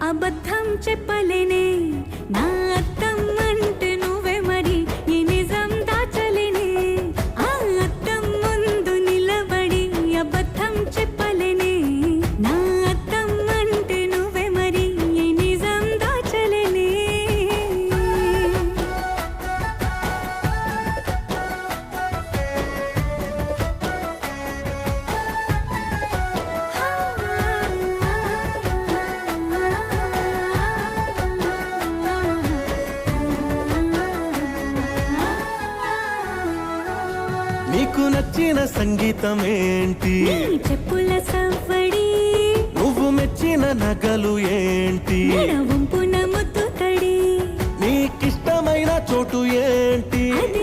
అబద్ధం చెప్పలేనే నా అద్దం అంటే నువ్వే మరి ఈ నిజం దాచలేనే ఆ అద్దం ముందు నిలబడి అబద్ధం చెప్పలేనే నా అద్దం అంటే నువ్వే మరి ఈ నిజం దాచలేనే నీకు నచ్చిన సంగీతం ఏంటి? నీ చెప్పుల సవ్వడి. నువ్వు మెచ్చిన నగలు ఏంటి? వంపున ముద్దు తడి. నీకిష్టమైన చోటు ఏంటి? అది